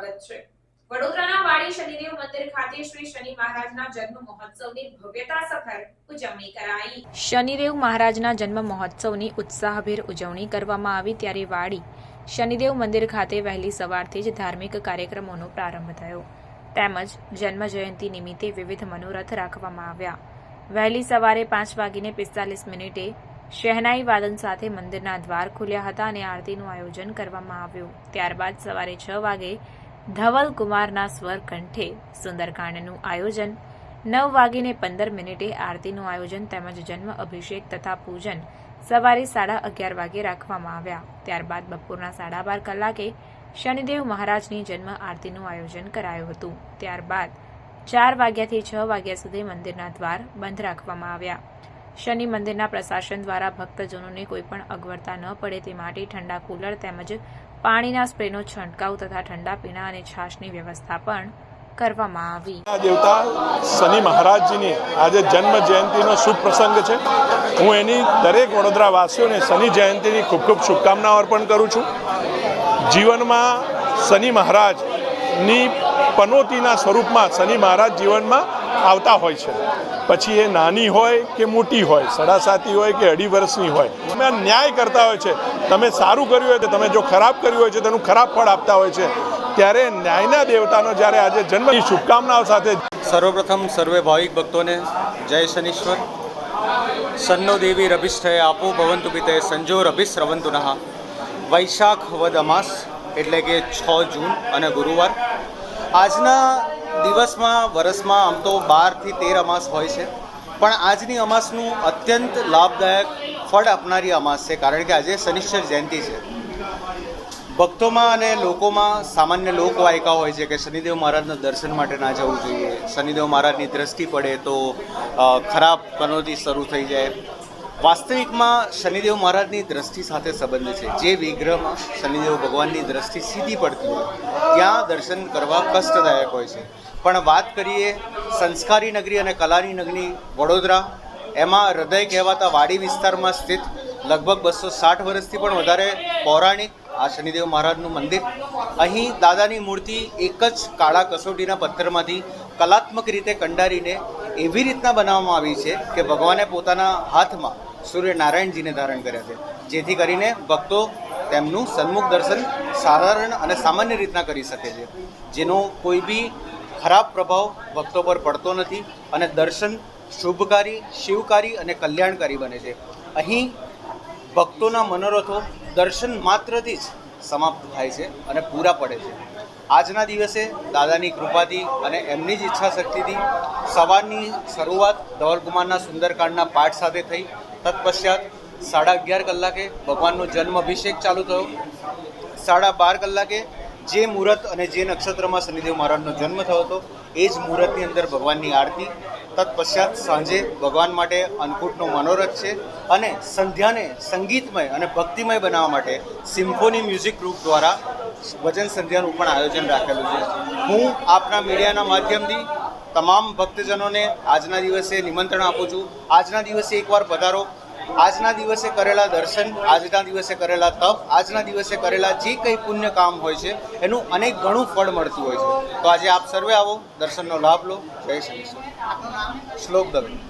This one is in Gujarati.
સ્વાગત છે। વડોદરાના વાડી શનિદેવ મંદિર ખાતે શ્રી શનિ મહારાજના જન્મ મહોત્સવની ભવ્યતાસભર ઉજવણી કરાઈ। શનિદેવ મહારાજના જન્મ મહોત્સવની ઉત્સાહભેર ઉજવણી કરવામાં આવી ત્યારે વાડી શનિદેવ મંદિર ખાતે વહેલી સવારથી જ ધાર્મિક કાર્યક્રમોનો પ્રારંભ થયો તેમજ જન્મ જયંતિ નિમિત્તે વિવિધ મનોરથ રાખવામાં આવ્યા। વહેલી સવારે 5:45 શહેનાઈ વાદન સાથે મંદિરના દ્વાર ખુલ્યા હતા અને આરતીનું આયોજન કરવામાં આવ્યું। ત્યારબાદ સવારે 6 વાગે ધવલ કુમારના સ્વર કંઠે સુંદરકાંડનું આયોજન, 9:15 આરતીનું આયોજન તેમજ જન્મ અભિષેક તથા પૂજન સવારે 11:30 વાગે રાખવામાં આવ્યા। ત્યારબાદ બપોરના 12:30 કલાકે શનિદેવ મહારાજની જન્મ આરતીનું આયોજન કરાયું હતું। ત્યારબાદ 4 વાગ્યાથી 6 વાગ્યા સુધી મંદિરના દ્વાર બંધ રાખવામાં આવ્યા। શનિ મંદિરના પ્રશાસન દ્વારા ભક્તજનોને કોઈપણ અગવડતા ન પડે તે માટે ઠંડા કુલર તેમજ પાણીના સ્પ્રેનો છંટકાવ તથા ઠંડા પીણા અને છાશની વ્યવસ્થા પણ કરવામાં આવી। દેવતા શનિ મહારાજજીની આજે જન્મ જયંતિનો શુભ પ્રસંગ છે। હું એની દરેક વડોદરા વાસીઓને શનિ જયંતિની ખૂબ ખૂબ શુભકામનાઓ અર્પણ કરું છું। જીવનમાં શનિ મહારાજની પનોતીના સ્વરૂપમાં શનિ મહારાજ જીવનમાં આવતા હોય છે, પછી એ નાની હોય કે મોટી હોય, 7.5 હોય કે 2.5 વર્ષની હોય, તમે ન્યાય કરતા હોય છે। તમે સારું કર્યું હોય તો તમે જો ખરાબ કર્યું હોય છે તેનું ખરાબ ફળ આપતા હોય છે। ત્યારે ન્યાયના દેવતાનો જ્યારે આજે જન્મની શુભકામનાઓ સાથે સર્વપ્રથમ સર્વે ભાવિક ભક્તોને જય શનીશ્વર। સન્નો દેવી રભિષ્ઠય આપો ભવંતુ પિતે સંજો રભિશ્રવંતુ નઃ। વૈશાખ વદ અમાસ એટલે કે 6 જૂન અને ગુરુવાર। આજના દિવસમાં વર્ષમાં આમ તો 12 થી 13 અમાસ હોય છે, પણ આજની અમાસનું અત્યંત લાભદાયક ફળ આપનારી અમાસ છે, કારણ કે આજે શનિશ્ચર જયંતિ છે। ભક્તોમાં અને લોકોમાં સામાન્ય લોકવાયકા હોય છે કે શનિદેવ મહારાજના દર્શન માટે ના જવું જોઈએ, શનિદેવ મહારાજની દ્રષ્ટિ પડે તો ખરાબ પનોતી શરૂ થઈ જાય। વાસ્તવિકમાં શનિદેવ મહારાજની દ્રષ્ટિ સાથે સંબંધ છે। જે વિગ્રહમાં શનિદેવ ભગવાનની દ્રષ્ટિ સીધી પડતી હોય ત્યાં દર્શન કરવા કષ્ટદાયક હોય છે। પણ વાત કરીએ સંસ્કારી નગરી અને કલાની નગરી વડોદરા, એમાં હૃદય કહેવાતા વાડી વિસ્તારમાં સ્થિત લગભગ 260 વર્ષથી પણ વધારે પૌરાણિક આ શનિદેવ મહારાજનું મંદિર। અહીં દાદાની મૂર્તિ એક જ કાળા કસોટીના પથ્થરમાંથી કલાત્મક રીતે કંડારીને એવી રીતના બનાવવામાં આવી છે કે ભગવાને પોતાના હાથમાં સૂર્યનારાયણજીને ધારણ કર્યા છે, જેથી કરીને ભક્તો તેમનું સન્મુખ દર્શન સાધારણ અને સામાન્ય રીતના કરી શકે છે, જેનો કોઈ બી ખરાબ પ્રભાવ ભક્તો પર પડતો નથી અને દર્શન શુભકારી, શિવકારી અને કલ્યાણકારી બને છે। અહીં ભક્તોના મનોરથો દર્શન માત્રથી જ સમાપ્ત થાય છે અને પૂરા પડે છે। આજના દિવસે દાદાની કૃપાથી અને એમની જ ઈચ્છા શક્તિથી સવારની શરૂઆત ધવલકુમારના સુંદરકાંડના પાઠ સાથે થઈ। તત્પશ્ચાત 11:30 કલાકે ભગવાનનો જન્મ અભિષેક ચાલુ થયો। 12:30 કલાકે જે મુહૂર્ત અને જે નક્ષત્રમાં શનિદેવ મહારાજનો જન્મ થયો હતો એ જ મુહૂર્તની અંદર ભગવાનની આરતી। તત્પશ્ચાત સાંજે ભગવાન માટે અન્નકૂટનો મનોરથ છે અને સંધ્યાને સંગીતમય અને ભક્તિમય બનાવવા માટે સિમ્ફોની મ્યુઝિક ગ્રુપ દ્વારા ભજન સંધ્યાનું પણ આયોજન રાખેલું છે। હું આપના મીડિયાના માધ્યમથી તમામ ભક્તજનોને આજના દિવસે નિમંત્રણ આપું છું। આજના દિવસે એકવાર પધારો। આજના દિવસે કરેલા દર્શન, આજના દિવસે કરેલા તપ, આજના દિવસે કરેલા જે કંઈ પુણ્ય કામ હોય છે એનું અનેક ઘણું ફળ મળતું હોય છે। તો આજે આપ સર્વે આવો, દર્શનનો લાભ લો। જય શ્રી કૃષ્ણ। શ્લોક દવે।